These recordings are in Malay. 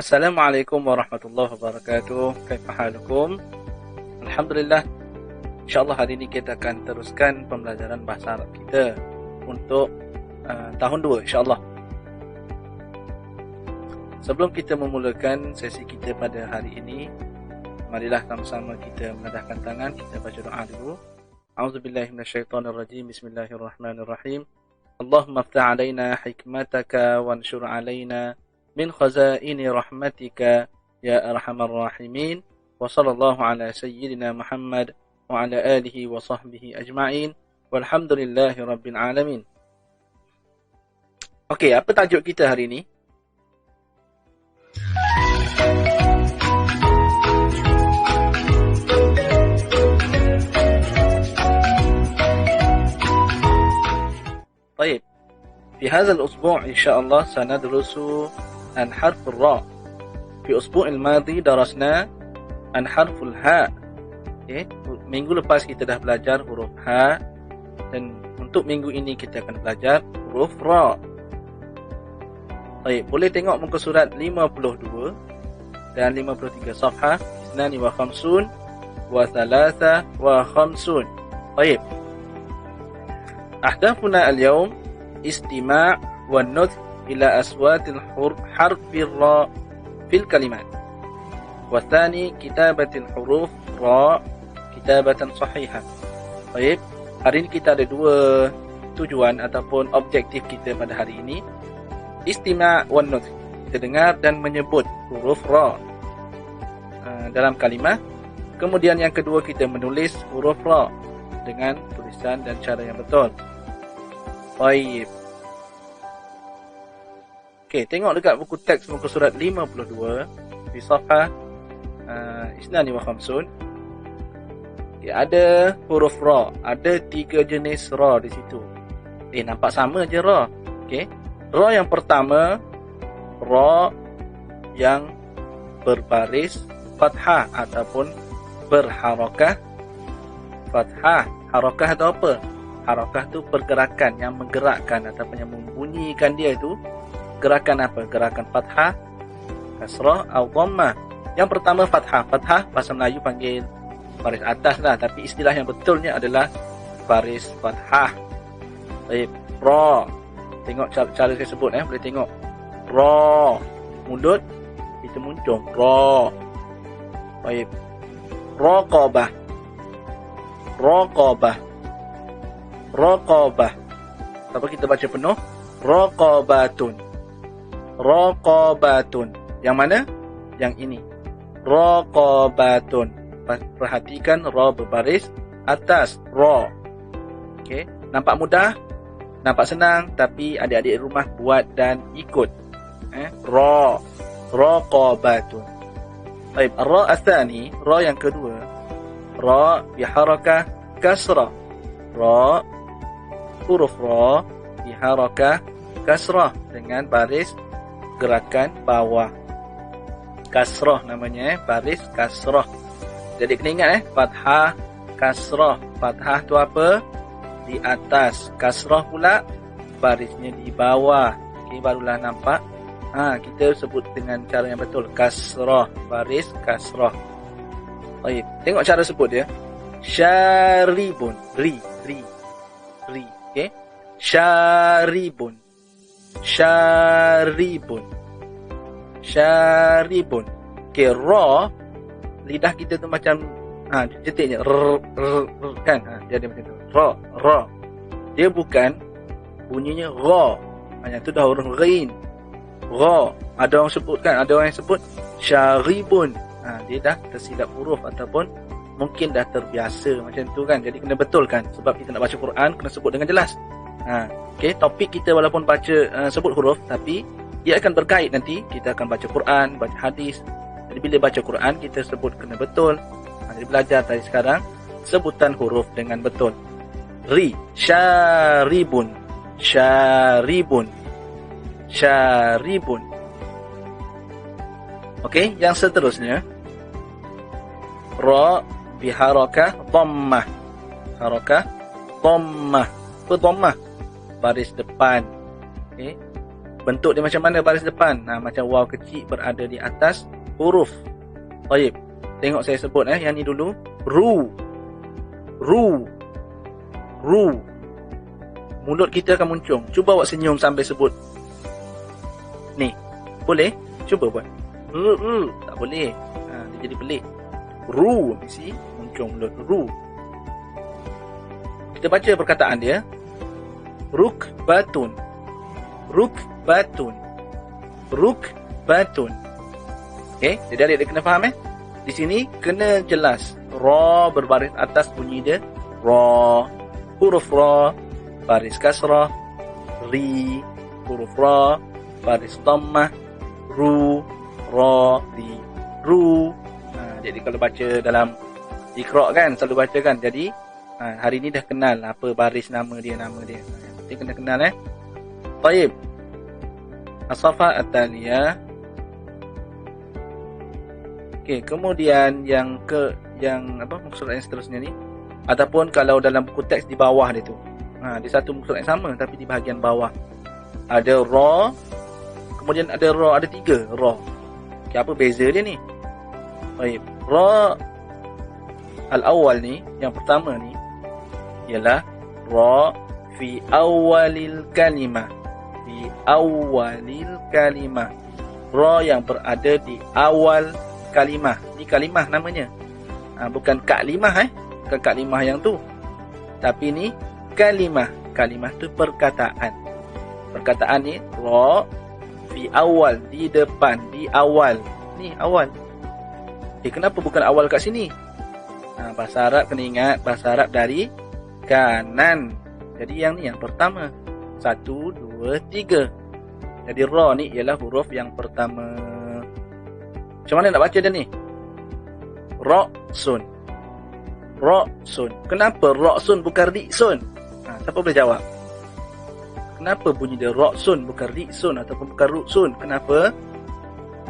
Assalamualaikum warahmatullahi wabarakatuh. Kaifa halukum? Alhamdulillah. InsyaAllah hari ini kita akan teruskan pembelajaran bahasa Arab kita untuk tahun 2 insyaAllah. Sebelum kita memulakan sesi kita pada hari ini, marilah sama-sama kita menadahkan tangan, kita baca doa dulu. A'udzubillahi minasyaitonirrajim. Bismillahirrahmanirrahim. Allahumma aftah alaina hikmataka wanshur alaina min khazaini rahmatika ya arhamar rahimin. Wa sallallahu ala sayyidina Muhammad wa ala alihi wa sahbihi ajma'in. Walhamdulillahi rabbil alamin. Okey, apa tajuk kita hari ini? طيب في هذا الأسبوع إن شاء الله سندرس عن حرف الراء. في الأسبوع الماضي درسنا عن حرف الهاء. Minggu lepas kita dah belajar huruf ha, dan untuk minggu ini kita akan belajar huruf ra. Baik, boleh tengok muka surat 52 dan 53 safhah 52 wa 53. Baik. أهدافنا اليوم استماع والنطق إلى أصوات حرف الراء في الكلمات، والثاني كتابة الحروف راء كتابة صحيحة. Baik, hari ini kita ada dua tujuan ataupun objektif kita pada hari ini. Istima' wan nutq, kita dengar dan menyebut huruf ra dalam kalimah. Kemudian yang kedua, kita menulis huruf ra dengan tulisan dan cara yang betul. Baik. Okey, tengok dekat buku teks muka surat 52 di safhah 52. Okay, ada huruf ra, ada 3 jenis ra di situ. Nampak sama je ra. Okey. Ra yang pertama, ra yang berbaris fathah ataupun berharakah fathah. Harakah itu apa? Harakah itu pergerakan yang menggerakkan ataupun yang membunyikan dia itu gerakan apa? Gerakan fathah, kasrah atau dhammah. Yang pertama fathah. Fathah bahasa Melayu panggil baris atas lah, tapi istilah yang betulnya adalah baris fathah. Baik, ra. Tengok cara saya sebut boleh tengok. Ra. Mulut kita muncung ra. Baik. Raqabah. Raqabah. Raqabah. Apa kita baca penuh? Raqabatun. Raqabatun. Yang mana? Yang ini. Raqabatun. Perhatikan ra berbaris atas. Ra. Okey, nampak mudah? Nampak senang, tapi adik-adik rumah buat dan ikut. Ra. Raqabatun. Baik, ra asani, ra yang kedua. Ra biharakah kasrah. Ra, huruf ra biharakah kasrah dengan baris gerakan bawah. Kasrah namanya, baris kasrah. Jadi kena ingat fathah, kasrah. Fathah tu apa? Di atas. Kasrah pula barisnya di bawah. Okey, barulah nampak. Kita sebut dengan cara yang betul. Kasrah, baris kasrah. Baik, tengok cara sebut dia. Syaribun. Ri. Okey. Syaribun. Syaribun. Syaribun. Okey, ra, lidah kita tu macam cetiknya kan. Dia ada macam tu. Ra. Dia bukan bunyinya ra. Yang tu dah huruf ghain. Ra. Ada orang sebut kan, ada orang yang sebut syaribun. Dia dah tersilap huruf ataupun mungkin dah terbiasa macam tu kan. Jadi kena betulkan, sebab kita nak baca Quran kena sebut dengan jelas. Okey, topik kita walaupun baca sebut huruf, tapi ia akan berkait nanti. Kita akan baca Quran, baca hadis. Jadi bila baca Quran kita sebut kena betul. Jadi belajar dari sekarang sebutan huruf dengan betul. Ri, syaribun. Syaribun. Syaribun. Okey, yang seterusnya ra biharakah dhammah. Harakah dhammah. Apa dhammah? Baris depan. Okey. Bentuk dia macam mana baris depan? Macam waw kecil berada di atas huruf. Baik. Tengok saya sebut yang ni dulu. Ru. Mulut kita akan muncung. Cuba awak senyum sambil sebut. Ni. Boleh? Cuba buat. Tak boleh. Dia jadi pelik. Ru. Mesti muncung mulut. Ru. Kita baca perkataan dia. Rukbatun. Okey, jadi adik kena faham Di sini kena jelas. Ra berbaris atas bunyi dia. Ra. Huruf ra baris kasrah. Ri. Huruf ra baris dhammah. Ru. Ra. Ri. Ru. Jadi kalau baca dalam Iqra kan, selalu baca kan. Jadi hari ni dah kenal apa baris nama dia. Yang penting kena kenal Baik. As-Safa At-Taliyah. Okey, kemudian yang muka surat yang seterusnya ni, ataupun kalau dalam buku teks di bawah dia tu. Di satu muka surat yang sama tapi di bahagian bawah ada ra, kemudian ada ra, ada 3 ra. Okey, apa beza dia ni? Baik, ra al-awwal ni, yang pertama ni ialah ra fi awwalil kalimah. Ra yang berada di awal kalimah. Ni kalimah namanya. Bukan kalimah bukan kalimah yang tu. Tapi ni kalimah. Kalimah tu perkataan. Perkataan ni ra fi awal, di depan, di awal. Ni awal. Kenapa bukan awal kat sini? Bahasa Arab kena ingat, bahasa Arab dari kanan. Jadi yang ni yang pertama. 1, 2, 3. Jadi ra ni ialah huruf yang pertama. Macam mana nak baca dia ni? Ra'sun. Kenapa ra'sun bukan ri'sun? Siapa boleh jawab? Kenapa bunyi dia ra'sun bukan ri'sun ataupun bukan ru'sun? Kenapa?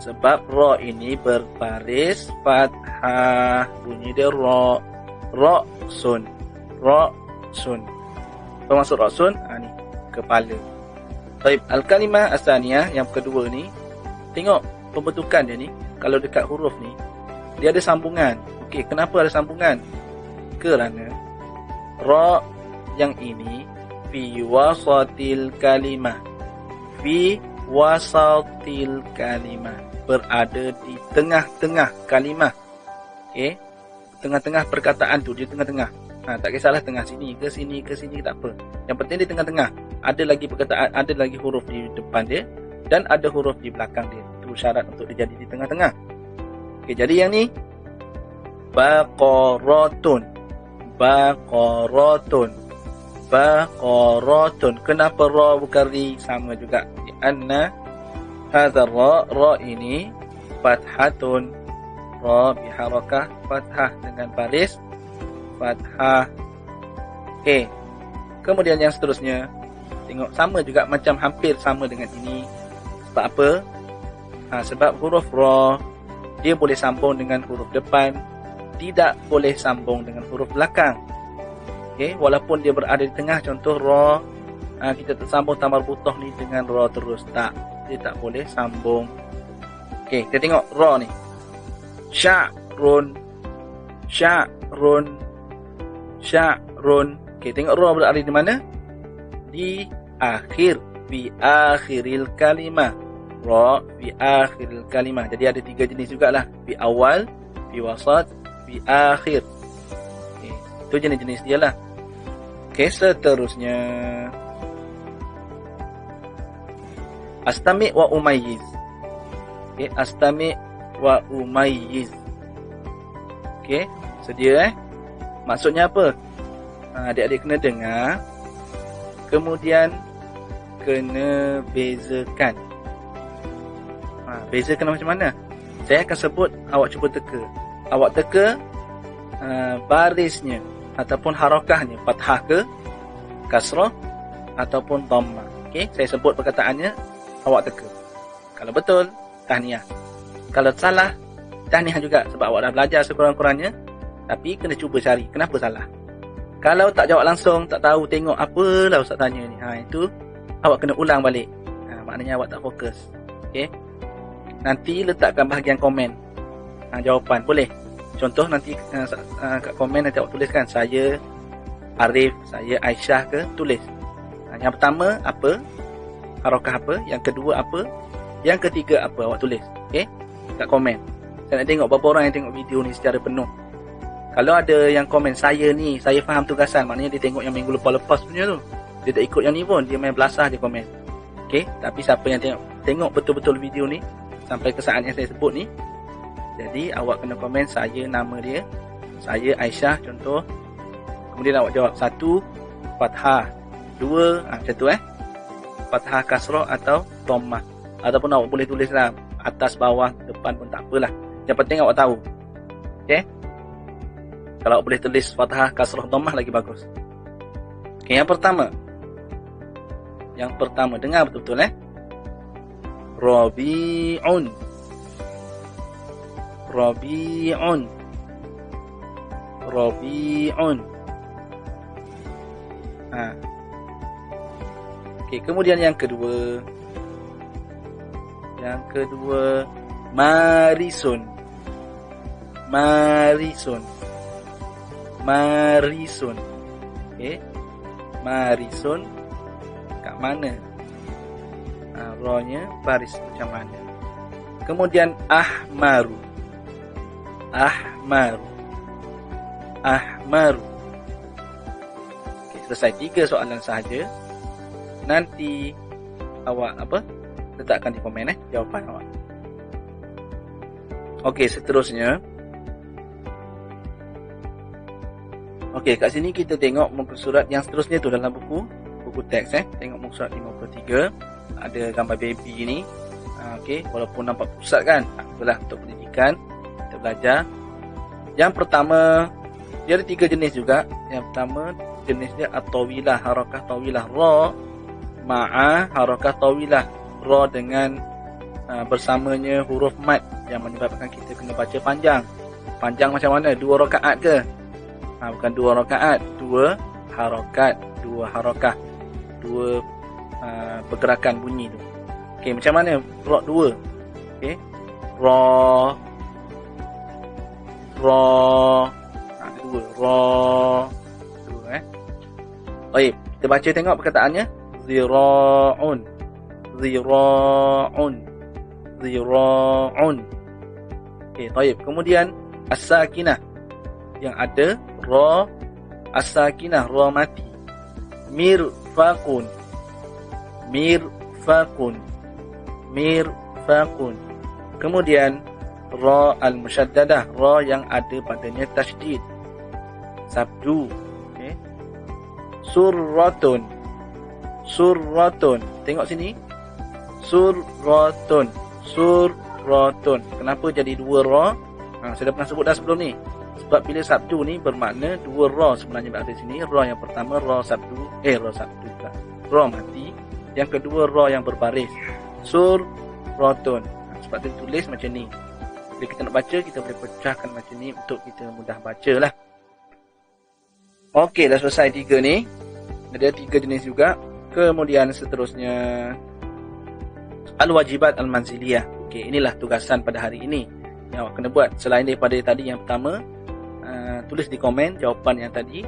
Sebab ra ini berbaris fathah. Bunyi dia ra. Ra'sun. Apa maksud ra'sun? Ni kepala. Baik, al-kalimah as-saniyah yang kedua ni, tengok pembentukan dia ni. Kalau dekat huruf ni dia ada sambungan. Okey, kenapa ada sambungan? Kerana ra yang ini fi wasatil kalimah. Berada di tengah-tengah kalimah. Okey, tengah-tengah perkataan tu, di tengah-tengah. Tak kisahlah tengah sini ke sini tak apa. Yang penting di tengah-tengah. Ada lagi perkataan, ada lagi huruf di depan dia dan ada huruf di belakang dia. Itu syarat untuk dia jadi di tengah-tengah. Okey, jadi yang ni baqaratun. Kenapa ra bukan ri? Sama juga. Anna hadza ra ini fathatun. Ra biharakah fathah dengan baris fathah. Okey. Kemudian yang seterusnya, tengok sama juga, macam hampir sama dengan ini. Sebab apa? Sebab huruf ra dia boleh sambung dengan huruf depan, tidak boleh sambung dengan huruf belakang. Okey, walaupun dia berada di tengah, contoh ra, kita tersambung tamar butoh ni dengan ra terus, tak, dia tak boleh sambung. Okey, kita tengok ra ni. Sya'run. Okey, tengok ra berada di mana? Di akhir, fi akhiril kalimah. Ra fi akhiril kalimah. Jadi ada 3 jenis jugalah. Fi awal, fi wasat, fi akhir. Okey, itu jenis-jenis dia lah. Okey, seterusnya astami' wa umayyiz. Okey, astami' wa umayyiz. Okey, sedia maksudnya apa? Adik-adik kena dengar, kemudian kena bezakan. Bezakan macam mana? Saya akan sebut, awak cuba teka. Awak teka barisnya ataupun harakahnya, fathah ke, kasrah ataupun dhammah. Okey, saya sebut perkataannya, awak teka. Kalau betul, tahniah. Kalau salah, tahniah juga, sebab awak dah belajar sekurang-kurangnya. Tapi kena cuba cari kenapa salah. Kalau tak jawab langsung, tak tahu, tengok apalah ustaz tanya ni, itu awak kena ulang balik. maknanya awak tak fokus. Okey. Nanti letakkan bahagian komen jawapan, boleh. Contoh nanti kat komen nanti awak tuliskan saya Arif, saya Aisyah ke, tulis. Yang pertama apa? Harakah apa? Yang kedua apa? Yang ketiga apa? Awak tulis. Okey? Kat komen. Saya nak tengok berapa orang yang tengok video ni secara penuh. Kalau ada yang komen saya ni, saya faham tugasan, maknanya dia tengok yang minggu lepas punya tu. Dia tak ikut yang ni pun, dia main belasah dia komen. Okey? Tapi siapa yang tengok betul-betul video ni sampai ke saat yang saya sebut ni, jadi awak kena komen saya, nama dia, saya Aisyah contoh. Kemudian awak jawab 1 fathah, 2 macam tu fathah kasrah atau dhammah. Ataupun awak boleh tulislah atas, bawah, depan pun tak apalah. Yang penting awak tahu. Okey? Kalau awak boleh tulis fathah kasrah dhammah lagi bagus. Okey, yang pertama. Yang pertama, dengar betul-betul Rabi'un. Rabi'un. Rabi'un. Okey, kemudian yang kedua. Yang kedua, Marisun. Marisun. Marisun. Okey. Marisun kat mana? Ra-nya baris macam mana? Kemudian Ahmaru. Ahmaru. Ahmaru. Okey, selesai 3 soalan sahaja. Nanti awak letakkan di komen jawapan awak. Okey, seterusnya. Okey, kat sini kita tengok muka surat yang seterusnya tu dalam buku teks Tengok muka surat 53. Ada gambar baby ni. Okey, walaupun nampak pusat kan. Itulah untuk pendidikan, kita belajar. Yang pertama, dia ada 3 jenis juga. Yang pertama, jenis dia at-tawilah, harakah tawilah, ra ma'a harakah tawilah, ra dengan bersamanya huruf mad yang menyebabkan kita kena baca panjang. Panjang macam mana? 2 rakaat ke? Bukan 2 rakaat, 2 harakat, 2 harakah, 2 pergerakan bunyi tu. Okey, macam mana ra 2? Okey. Ra 2 Baik, kita baca tengok perkataannya. Zira'un. Zira'un. Zira'un. Okey, baik. Kemudian as-sakinah yang ada ra as-sakinah, ra mati. Mirfaqun. Mirfaqun. Mirfaqun. Kemudian ra al-musyaddadah, ra yang ada padanya tasydid. Sabdu. Okey. Surratun. Surratun. Tengok sini. Surratun. Surratun. Kenapa jadi 2 ra? Saya dah pernah sebut dah sebelum ni. Sebab bila sabdu ni bermakna 2 ra sebenarnya berada di sini. Ra yang pertama ra sabdu, ra sabdu pula. Ra mati. Yang kedua ra yang berbaris. Surratun. Sebab tu tulis macam ni. Bila kita nak baca, kita boleh pecahkan macam ni untuk kita mudah baca lah. Okey, dah selesai 3 ni. Ada 3 jenis juga. Kemudian seterusnya al-wajibat al-manziliyah. Okey, inilah tugasan pada hari ini yang awak kena buat. Selain daripada tadi yang pertama, tulis di komen jawapan yang tadi.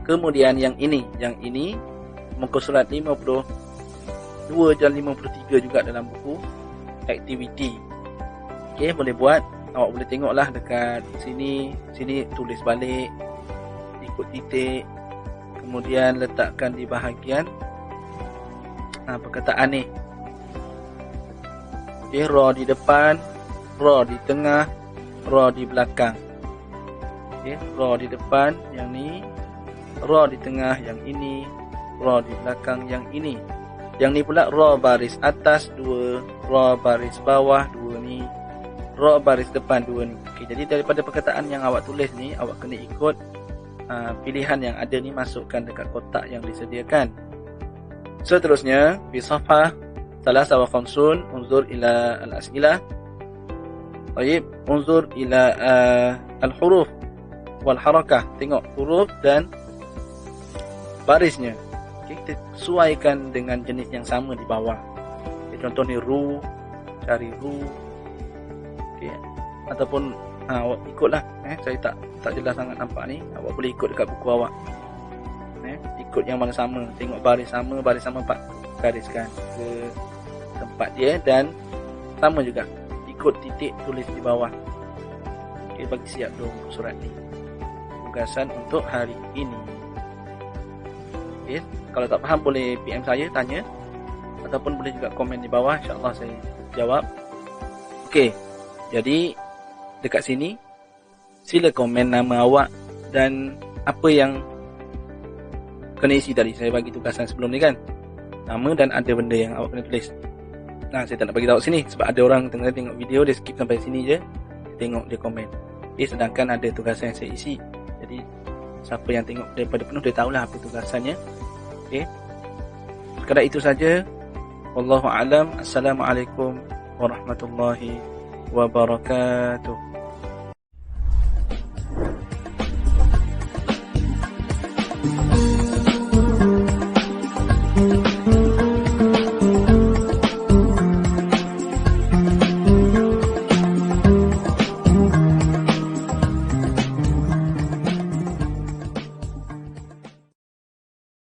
Kemudian yang ini muka surat 52 dan 53 juga dalam buku aktiviti. Okey, boleh buat. Awak boleh tengoklah dekat sini tulis balik, ikut titik, kemudian letakkan di bahagian perkataan ni. Okey, ra di depan, ra di tengah, ra di belakang. Okey, ra di depan yang ni, ra di tengah yang ini, ra di belakang yang ini. Yang ni pula ra baris atas 2, ra baris bawah 2 ni, ra baris depan 2 ni. Okey, jadi daripada perkataan yang awak tulis ni, awak kena ikut pilihan yang ada ni, masukkan dekat kotak yang disediakan. Seterusnya, di safhah 53 unzur ila al-as'ilah. Baik, unzur ila al-huruf wal harakah. Tengok huruf dan barisnya. Okay, kita sesuaikan dengan jenis yang sama di bawah. Okay, contoh ni ru, cari ru. Okey. Ataupun awak ikutlah, saya tak jelas sangat nampak ni. Awak boleh ikut dekat buku awak. Ikut yang mana sama, tengok baris sama Pak gariskan ke tempat dia, dan sama juga ikut titik tulis di bawah. Okey, bagi siap dulu surat ni. Tugasan untuk hari ini. Okey, kalau tak faham boleh PM saya tanya, ataupun boleh juga komen di bawah, insya-Allah saya jawab. Okey. Jadi dekat sini sila komen nama awak dan apa yang kena isi tadi. Saya bagi tugasan sebelum ni kan, nama dan ada benda yang awak kena tulis. Nah, saya tak nak bagi tahu sini sebab ada orang tengah tengok video, dia skip sampai sini je, tengok dia komen. Sedangkan ada tugasan yang saya isi. Jadi siapa yang tengok daripada penuh, dia tahulah apa tugasannya. Sekadar itu saja. Wallahu a'lam. Assalamualaikum warahmatullahi wabarakatuh.